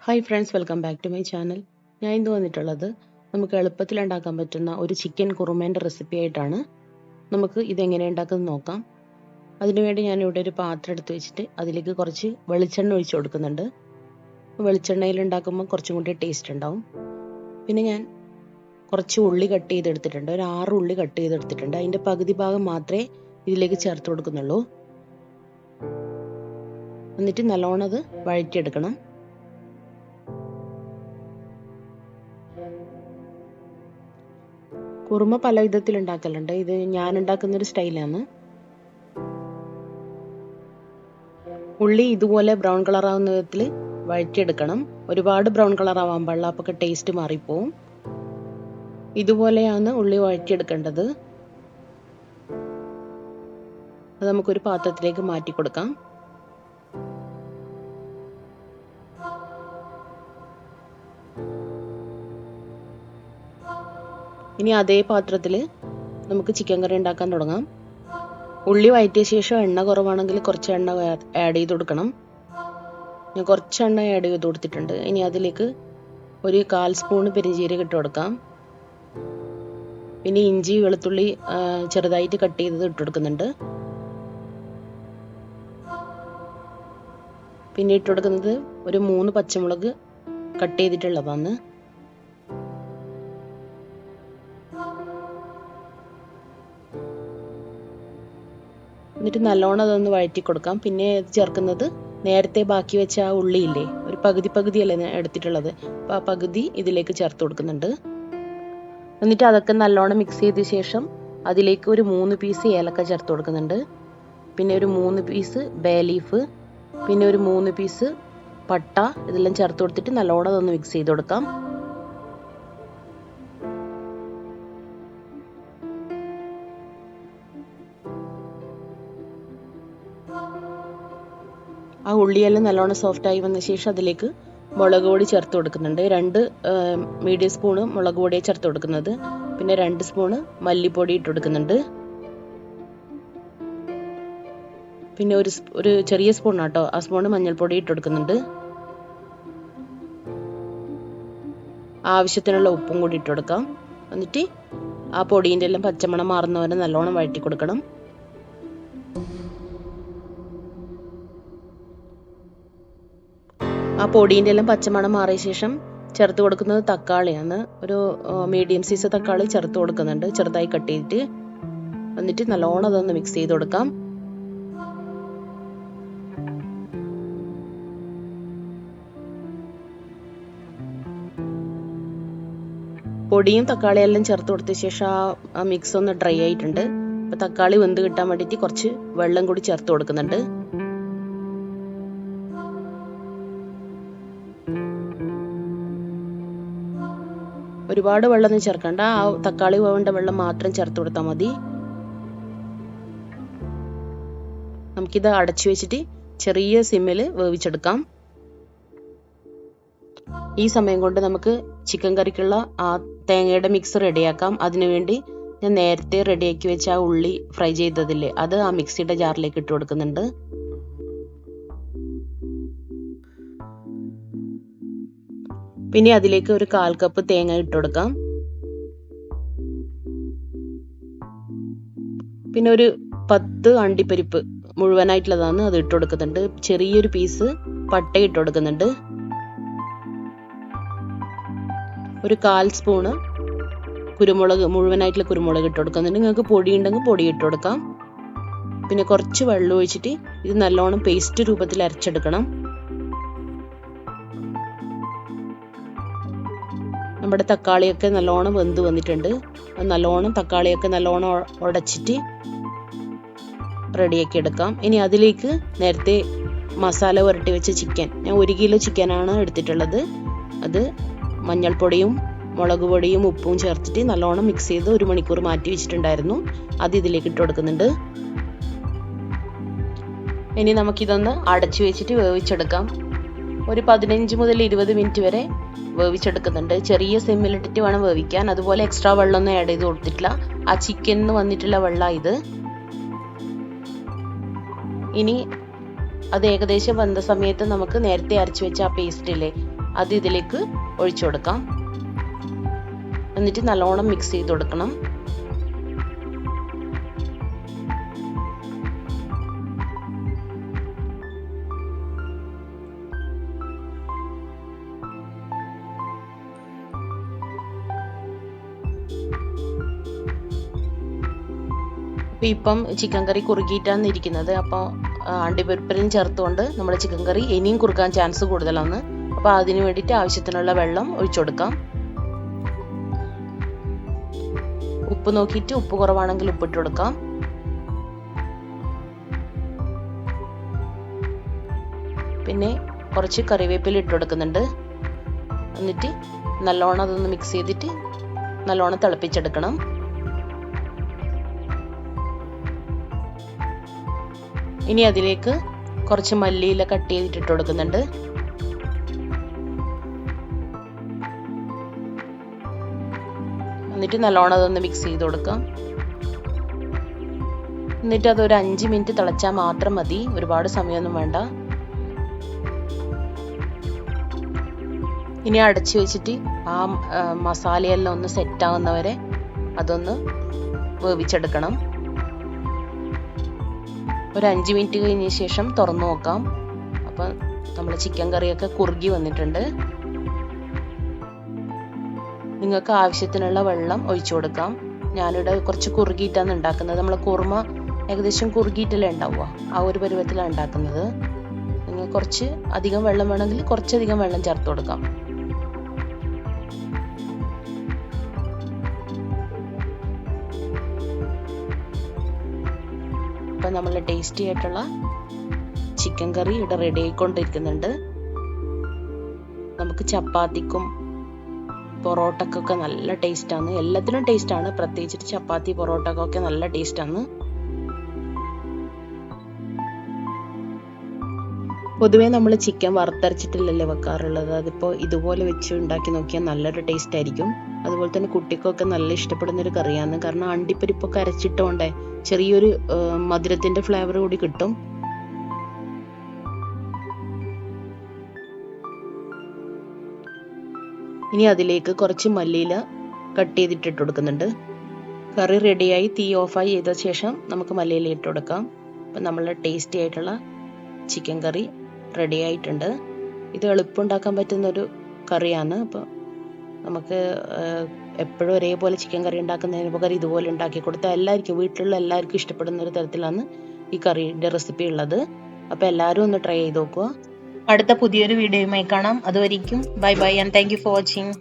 Hi friends, welcome back to my channel. ഞാൻ ഇന്ന് വന്നിട്ടുള്ളത് നമുക്ക് എളുപ്പത്തിൽ ഉണ്ടാക്കാൻ പറ്റുന്ന ഒരു ചിക്കൻ കുറുമേൻ്റെ റെസിപ്പി ആയിട്ടാണ്. നമുക്ക് ഇതെങ്ങനെ ഉണ്ടാക്കുന്നത് നോക്കാം. അതിനുവേണ്ടി ഞാനിവിടെ ഒരു പാത്രം എടുത്ത് വെച്ചിട്ട് അതിലേക്ക് കുറച്ച് വെളിച്ചെണ്ണ ഒഴിച്ച് കൊടുക്കുന്നുണ്ട്. വെളിച്ചെണ്ണയിൽ ഉണ്ടാക്കുമ്പോൾ കുറച്ചും കൂടി ടേസ്റ്റ് ഉണ്ടാവും. പിന്നെ ഞാൻ കുറച്ച് ഉള്ളി കട്ട് ചെയ്തെടുത്തിട്ടുണ്ട്, ഒരു 6 ഉള്ളി കട്ട് ചെയ്തെടുത്തിട്ടുണ്ട്. അതിൻ്റെ പകുതി ഭാഗം മാത്രമേ ഇതിലേക്ക് ചേർത്ത് കൊടുക്കുന്നുള്ളൂ. എന്നിട്ട് നല്ലോണം അത് വഴറ്റിയെടുക്കണം. കുറുമ പല വിധത്തിൽ ഉണ്ടാക്കലുണ്ട്. ഇത് ഞാൻ ഉണ്ടാക്കുന്നൊരു സ്റ്റൈലാണ്. ഉള്ളി ഇതുപോലെ ബ്രൗൺ കളർ ആവുന്ന വിധത്തിൽ വഴറ്റിയെടുക്കണം. ഒരുപാട് ബ്രൗൺ കളർ ആവാൻ പാടില്ല, അപ്പോൾ ടേസ്റ്റ് മാറിപ്പോവും. ഇതുപോലെയാണ് ഉള്ളി വഴറ്റിയെടുക്കേണ്ടത്. അത് നമുക്കൊരു പാത്രത്തിലേക്ക് മാറ്റി കൊടുക്കാം. ഇനി അതേ പാത്രത്തിൽ നമുക്ക് ചിക്കൻ കറി ഉണ്ടാക്കാൻ തുടങ്ങാം. ഉള്ളി വഴറ്റിയ ശേഷം എണ്ണ കുറവാണെങ്കിൽ കുറച്ച് എണ്ണ ആഡ് ചെയ്ത് കൊടുക്കണം. ഞാൻ കുറച്ച് എണ്ണ ആഡ് ചെയ്ത് കൊടുത്തിട്ടുണ്ട്. ഇനി അതിലേക്ക് ഒരു 1/4 സ്പൂൺ പെരിഞ്ജീരകം ഇട്ട് കൊടുക്കാം. പിന്നെ ഇഞ്ചി വെളുത്തുള്ളി ചെറുതായിട്ട് കട്ട് ചെയ്തത് ഇട്ട് കൊടുക്കുന്നുണ്ട്. പിന്നെ ഇട്ട് കൊടുക്കുന്നത് ഒരു 3 പച്ചമുളക് കട്ട് ചെയ്തിട്ടുള്ളതാണ്. എന്നിട്ട് നല്ലോണം അതൊന്ന് വഴറ്റി കൊടുക്കാം. പിന്നെ ചേർക്കുന്നത് നേരത്തെ ബാക്കി വെച്ച ആ ഉള്ളിയില്ലേ, ഒരു പകുതിയല്ലേ എടുത്തിട്ടുള്ളത്, അപ്പോൾ ആ പകുതി ഇതിലേക്ക് ചേർത്ത് കൊടുക്കുന്നുണ്ട്. എന്നിട്ട് അതൊക്കെ നല്ലോണം മിക്സ് ചെയ്ത ശേഷം അതിലേക്ക് ഒരു 3 പീസ് ഏലക്ക ചേർത്ത് കൊടുക്കുന്നുണ്ട്. പിന്നെ ഒരു 3 പീസ് ബേ ലീഫ്, പിന്നെ ഒരു 3 പീസ് പട്ട, ഇതെല്ലാം ചേർത്ത് കൊടുത്തിട്ട് നല്ലോണം അതൊന്ന് മിക്സ് ചെയ്ത് കൊടുക്കാം. ആ ഉള്ളിയെല്ലാം നല്ലോണം സോഫ്റ്റായി വന്ന ശേഷം അതിലേക്ക് മുളക് പൊടി ചേർത്ത് കൊടുക്കുന്നുണ്ട്. 2 മീഡിയം സ്പൂണ് മുളക് പൊടിയെ ചേർത്ത് കൊടുക്കുന്നത്. പിന്നെ 2 സ്പൂണ് മല്ലിപ്പൊടി ഇട്ട് കൊടുക്കുന്നുണ്ട്. പിന്നെ ഒരു ചെറിയ സ്പൂണാട്ടോ, ആ സ്പൂണ് മഞ്ഞൾപ്പൊടി ഇട്ട് കൊടുക്കുന്നുണ്ട്. ആവശ്യത്തിനുള്ള ഉപ്പും കൂടി ഇട്ട് കൊടുക്കാം. എന്നിട്ട് ആ പൊടീൻ്റെ എല്ലാം പച്ചമണം മാറുന്നവരെ നല്ലോണം വഴറ്റി കൊടുക്കണം. ആ പൊടീൻ്റെ എല്ലാം പച്ചമണം മാറിയ ശേഷം ചേർത്ത് കൊടുക്കുന്നത് തക്കാളിയാണ്. ഒരു മീഡിയം സൈസ് തക്കാളി ചേർത്ത് കൊടുക്കുന്നുണ്ട്, ചെറുതായി കട്ട് ചെയ്തിട്ട്. എന്നിട്ട് നല്ലോണം അതൊന്ന് മിക്സ് ചെയ്ത് കൊടുക്കാം. പൊടിയും തക്കാളിയും എല്ലാം ചേർത്ത് കൊടുത്ത ശേഷം ആ മിക്സ് ഒന്ന് ഡ്രൈ ആയിട്ടുണ്ട്. അപ്പോൾ തക്കാളി വെന്ത് കിട്ടാൻ വേണ്ടിയിട്ട് കുറച്ച് വെള്ളം കൂടി ചേർത്ത് കൊടുക്കുന്നുണ്ട്. ഒരുപാട് വെള്ളമൊന്നും ചേർക്കണ്ട, ആ തക്കാളി വേവേണ്ട വെള്ളം മാത്രം ചേർത്ത് കൊടുത്താൽ മതി. നമുക്കിത് അടച്ചു വെച്ചിട്ട് ചെറിയ സിമ്മിൽ വേവിച്ചെടുക്കാം. ഈ സമയം കൊണ്ട് നമുക്ക് ചിക്കൻ കറിക്കുള്ള ആ തേങ്ങയുടെ മിക്സ് റെഡിയാക്കാം. അതിനുവേണ്ടി ഞാൻ നേരത്തെ റെഡിയാക്കി വെച്ച ആ ഉള്ളി ഫ്രൈ ചെയ്തതില്ലേ, അത് ആ മിക്സിയുടെ ജാറിലേക്ക് ഇട്ട് കൊടുക്കുന്നുണ്ട്. പിന്നെ അതിലേക്ക് ഒരു 1/4 കപ്പ് തേങ്ങ ഇട്ട് കൊടുക്കാം. പിന്നെ ഒരു 10 അണ്ടിപ്പരിപ്പ് മുഴുവനായിട്ടുള്ളതാണ്, അത് ഇട്ട് കൊടുക്കുന്നുണ്ട്. ചെറിയൊരു പീസ് പട്ട ഇട്ട് കൊടുക്കുന്നുണ്ട്. ഒരു 1/4 സ്പൂണ് കുരുമുളക്, മുഴുവനായിട്ടുള്ള കുരുമുളക് ഇട്ട് കൊടുക്കുന്നുണ്ട്. നിങ്ങൾക്ക് പൊടി ഉണ്ടെങ്കിൽ പൊടി ഇട്ട് കൊടുക്കാം. പിന്നെ കുറച്ച് വെള്ളം ഒഴിച്ചിട്ട് ഇത് നല്ലോണം പേസ്റ്റ് രൂപത്തിൽ അരച്ചെടുക്കണം. നമ്മുടെ തക്കാളിയൊക്കെ നല്ലോണം വെന്ത് വന്നിട്ടുണ്ട്. നല്ലോണം തക്കാളിയൊക്കെ നല്ലോണം ഉടച്ചിട്ട് റെഡിയാക്കി എടുക്കാം. ഇനി അതിലേക്ക് നേരത്തെ മസാല പുരട്ടി വെച്ച ചിക്കൻ, ഞാൻ 1 കിലോ ചിക്കനാണ് എടുത്തിട്ടുള്ളത്. അത് മഞ്ഞൾപ്പൊടിയും മുളക് പൊടിയും ഉപ്പും ചേർത്തിട്ട് നല്ലോണം മിക്സ് ചെയ്ത് 1 മണിക്കൂർ മാറ്റി വെച്ചിട്ടുണ്ടായിരുന്നു. അത് ഇതിലേക്ക് ഇട്ട് കൊടുക്കുന്നുണ്ട്. ഇനി നമുക്കിതൊന്ന് അടച്ചു വെച്ചിട്ട് വേവിച്ചെടുക്കാം. ഒരു 15 മുതൽ 20 മിനിറ്റ് വരെ വേവിച്ചെടുക്കുന്നുണ്ട്. ചെറിയ സിമ്മിലിട്ടിട്ട് വേണം വേവിക്കാൻ. അതുപോലെ എക്സ്ട്രാ വെള്ളമൊന്നും ആഡ് ചെയ്ത് കൊടുത്തിട്ടില്ല, ആ ചിക്കനിന്ന് വന്നിട്ടുള്ള വെള്ളം ഇത്. ഇനി അത് ഏകദേശം വെന്ത സമയത്ത് നമുക്ക് നേരത്തെ അരച്ചു വെച്ച ആ പേസ്റ്റ് ഇല്ലേ, അത് ഇതിലേക്ക് ഒഴിച്ചു കൊടുക്കാം. എന്നിട്ട് നല്ലോണം മിക്സ് ചെയ്ത് കൊടുക്കണം. ഇപ്പം ചിക്കൻ കറി കുറുകിയിട്ടാണ് ഇരിക്കുന്നത്. അപ്പോൾ അണ്ടിപ്പരിപ്പിലും ചേർത്തുകൊണ്ട് നമ്മുടെ ചിക്കൻ കറി ഇനിയും കുറുക്കാൻ ചാൻസ് കൂടുതലാണ്. അപ്പോൾ അതിന് വേണ്ടിയിട്ട് ആവശ്യത്തിനുള്ള വെള്ളം ഒഴിച്ചു കൊടുക്കാം. ഉപ്പ് നോക്കിയിട്ട് ഉപ്പ് കുറവാണെങ്കിൽ ഉപ്പിട്ട് കൊടുക്കാം. പിന്നെ കുറച്ച് കറിവേപ്പില ഇട്ട് കൊടുക്കുന്നുണ്ട്. എന്നിട്ട് നല്ലോണം അതൊന്ന് മിക്സ് ചെയ്തിട്ട് നല്ലോണം തിളപ്പിച്ചെടുക്കണം. ഇനി അതിലേക്ക് കുറച്ച് മല്ലിയില കട്ട് ചെയ്തിട്ട് കൊടുക്കുന്നുണ്ട്. എന്നിട്ട് നല്ലോണം അതൊന്ന് മിക്സ് ചെയ്ത് കൊടുക്കാം. എന്നിട്ട് അതൊരു 5 മിനിറ്റ് തിളച്ചാൽ മാത്രം മതി, ഒരുപാട് സമയമൊന്നും വേണ്ട. ഇനി അടച്ചു വെച്ചിട്ട് ആ മസാലയെല്ലാം ഒന്ന് സെറ്റ് ആവുന്നവരെ അതൊന്ന് വേവിച്ചെടുക്കണം. ഒരു 5 മിനിറ്റ് കഴിഞ്ഞ ശേഷം തുറന്നു നോക്കാം. അപ്പം നമ്മൾ ചിക്കൻ കറിയൊക്കെ കുറുകി വന്നിട്ടുണ്ട്. നിങ്ങൾക്ക് ആവശ്യത്തിനുള്ള വെള്ളം ഒഴിച്ചു കൊടുക്കാം. ഞാനിവിടെ കുറച്ച് കുറുകിയിട്ടാണ് ഉണ്ടാക്കുന്നത്. നമ്മൾ കുറുമ ഏകദേശം കുറുകിയിട്ടല്ലേ ഉണ്ടാവുക, ആ ഒരു പരുവത്തിലാണ് ഉണ്ടാക്കുന്നത്. നിങ്ങൾ കുറച്ച് അധികം വെള്ളം വേണമെങ്കിൽ കുറച്ചധികം വെള്ളം ചേർത്ത് കൊടുക്കാം. ഇപ്പം നമ്മൾ ടേസ്റ്റി ആയിട്ടുള്ള ചിക്കൻ കറി ഇവിടെ റെഡി ആയിക്കൊണ്ടിരിക്കുന്നുണ്ട്. നമുക്ക് ചപ്പാത്തിക്കും പൊറോട്ടക്കൊക്കെ നല്ല ടേസ്റ്റാണ്. എല്ലാത്തിനും ടേസ്റ്റാണ്, പ്രത്യേകിച്ചിട്ട് ചപ്പാത്തി പൊറോട്ടക്കൊക്കെ നല്ല ടേസ്റ്റാണ്. പൊതുവേ നമ്മൾ ചിക്കൻ വറുത്തരച്ചിട്ടില്ലല്ലേ വെക്കാറുള്ളത്. അതിപ്പോൾ ഇതുപോലെ വെച്ച് ഉണ്ടാക്കി നോക്കിയാൽ നല്ലൊരു ടേസ്റ്റ് ആയിരിക്കും. അതുപോലെ തന്നെ കുട്ടിക്കൊക്കെ നല്ല ഇഷ്ടപ്പെടുന്ന ഒരു കറിയാണ്. കാരണം അണ്ടിപ്പരിപ്പൊക്കെ അരച്ചിട്ടോണ്ടേ ചെറിയൊരു മധുരത്തിന്റെ ഫ്ലേവർ കൂടി കിട്ടും. ഇനി അതിലേക്ക് കുറച്ച് മല്ലിയില കട്ട് ചെയ്തിട്ട് കൊടുക്കുന്നുണ്ട്. കറി റെഡിയായി തീ ഓഫായി ചെയ്ത ശേഷം നമുക്ക് മല്ലിയില ഇട്ട് കൊടുക്കാം. അപ്പം നമ്മളെ ടേസ്റ്റി ആയിട്ടുള്ള ചിക്കൻ കറി റെഡി ആയിട്ടുണ്ട്. ഇത് എളുപ്പം ഉണ്ടാക്കാൻ പറ്റുന്നൊരു കറിയാണ്. അപ്പോൾ നമുക്ക് എപ്പോഴും ഒരേപോലെ ചിക്കൻ കറി ഉണ്ടാക്കുന്നതിന് പകരം ഇതുപോലെ ഉണ്ടാക്കി കൊടുത്താൽ എല്ലാവർക്കും, വീട്ടിലുള്ള എല്ലാവർക്കും ഇഷ്ടപ്പെടുന്ന ഒരു തരത്തിലാണ് ഈ കറിയുടെ റെസിപ്പി ഉള്ളത്. അപ്പോൾ എല്ലാവരും ഒന്ന് ട്രൈ ചെയ്ത് നോക്കുക. അടുത്ത പുതിയൊരു വീഡിയോയുമായി കാണാം. അതുവരെയ്ക്കും bye bye and thank you for watching.